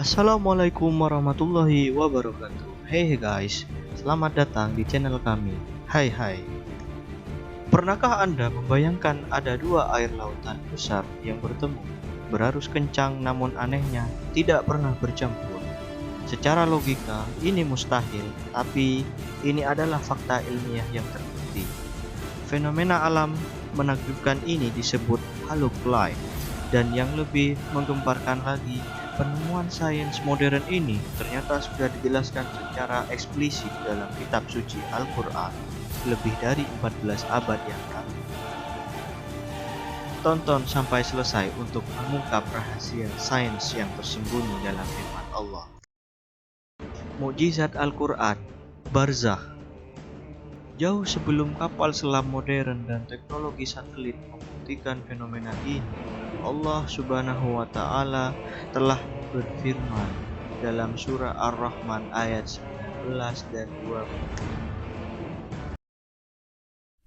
Assalamualaikum warahmatullahi wabarakatuh. Hey guys, selamat datang di channel kami. Hai. Pernahkah Anda membayangkan ada dua air lautan besar yang bertemu, berarus kencang namun anehnya tidak pernah bercampur? Secara logika ini mustahil, tapi ini adalah fakta ilmiah yang terbukti. Fenomena alam menakjubkan ini disebut halocline, dan yang lebih menggemparkan lagi, penemuan sains modern ini ternyata sudah dijelaskan secara eksplisit dalam kitab suci Al-Quran lebih dari 14 abad yang lalu. Tonton sampai selesai untuk mengungkap rahasia sains yang tersembunyi dalam firman Allah. Mukjizat Al-Quran, Barzakh. Jauh sebelum kapal selam modern dan teknologi satelit membuktikan fenomena ini, Allah Subhanahu wa Ta'ala telah berfirman dalam surah Ar-Rahman ayat 19 dan 20.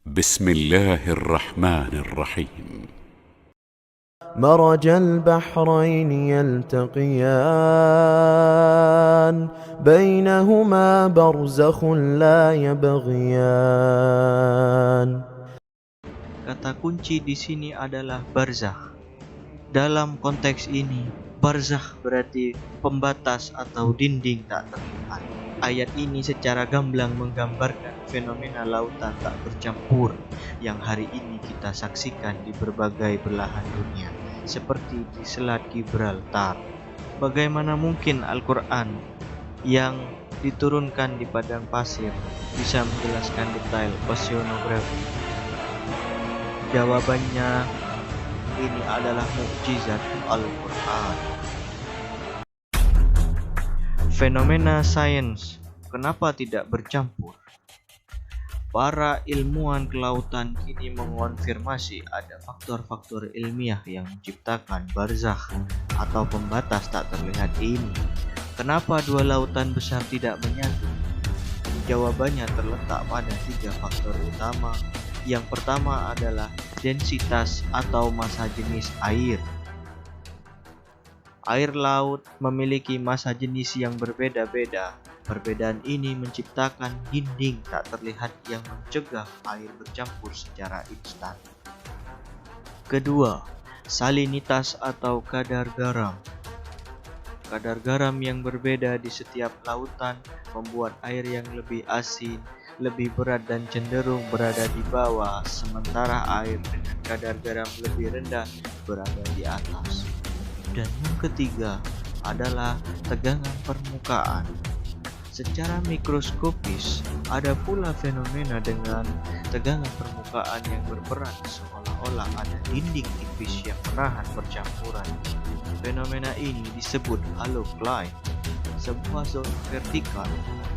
Bismillahirrahmanirrahim. مرج البحرين يلتقيان بينهما برزخ لا يبغيان. Kata kunci di sini adalah barzakh. Dalam konteks ini, barzakh berarti pembatas atau dinding tak terlihat. Ayat ini secara gamblang menggambarkan fenomena lautan tak bercampur yang hari ini kita saksikan di berbagai belahan dunia, seperti di Selat Gibraltar. Bagaimana mungkin Al-Quran yang diturunkan di padang pasir bisa menjelaskan detail oceanografi? Jawabannya, ini adalah mukjizat Al-Quran. Fenomena sains kenapa tidak bercampur? Para ilmuwan kelautan kini mengonfirmasi ada faktor-faktor ilmiah yang menciptakan barzakh atau pembatas tak terlihat ini. Kenapa dua lautan besar tidak menyatu? Jawabannya terletak pada 3 faktor utama. Yang pertama adalah densitas atau massa jenis air. Air laut memiliki massa jenis yang berbeda-beda. Perbedaan ini menciptakan dinding tak terlihat yang mencegah air bercampur secara instan. Kedua, salinitas atau kadar garam. Kadar garam yang berbeda di setiap lautan membuat air yang lebih asin, lebih berat dan cenderung berada di bawah, sementara air dengan kadar garam lebih rendah berada di atas. Dan yang ketiga adalah tegangan permukaan. Secara mikroskopis, ada pula fenomena dengan tegangan permukaan yang berperan seolah-olah ada dinding tipis yang menahan percampuran. Fenomena ini disebut halocline, sebuah zona vertikal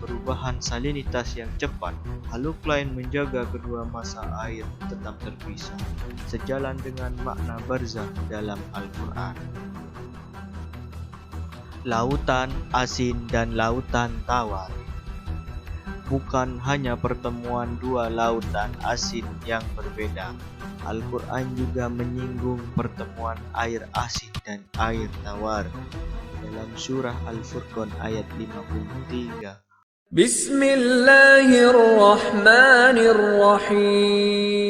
perubahan salinitas yang cepat. Halocline menjaga kedua massa air tetap terpisah, sejalan dengan makna barzakh dalam Al-Quran. Lautan asin dan lautan tawar bukan hanya pertemuan dua lautan asin yang berbeda. Al-Quran juga menyinggung pertemuan air asin dan air tawar dalam surah Al-Furqan ayat 53. Bismillahirrahmanirrahim.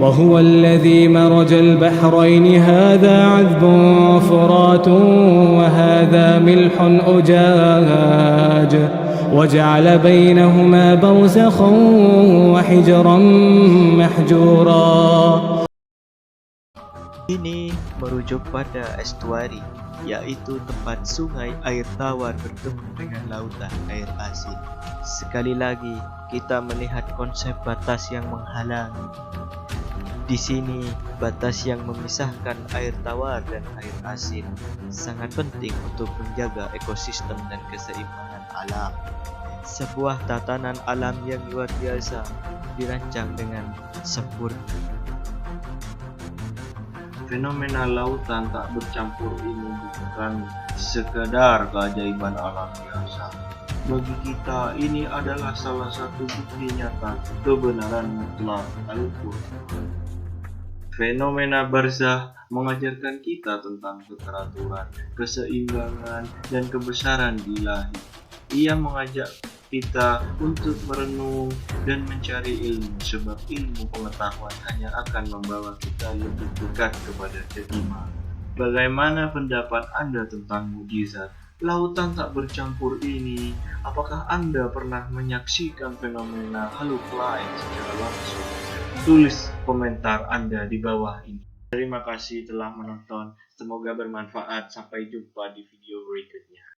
وهو الذي مرج البحرين هذا عذب فرات وهذا ملح أجاج وجعل بينهما برزخا وحجرا محجورا. Ini merujuk pada estuari, yaitu tempat sungai air tawar bertemu dengan lautan air asin. Sekali lagi, kita melihat konsep batas yang menghalangi. Di sini, batas yang memisahkan air tawar dan air asin sangat penting untuk menjaga ekosistem dan keseimbangan alam. Sebuah tatanan alam yang luar biasa dirancang dengan sempurna. Fenomena lautan tak bercampur ini bukan sekadar keajaiban alam biasa. Bagi kita, ini adalah salah satu bukti nyata kebenaran mutlak Al-Quran. Fenomena barzah mengajarkan kita tentang keteraturan, keseimbangan, dan kebesaran ilahi. Ia mengajak kita untuk merenung dan mencari ilmu, sebab ilmu pengetahuan hanya akan membawa kita lebih dekat kepada keimanan. Bagaimana pendapat Anda tentang mukjizat lautan tak bercampur ini? Apakah Anda pernah menyaksikan fenomena halus lain secara langsung? Tulis komentar Anda di bawah ini. Terima kasih telah menonton. Semoga bermanfaat. Sampai jumpa di video berikutnya.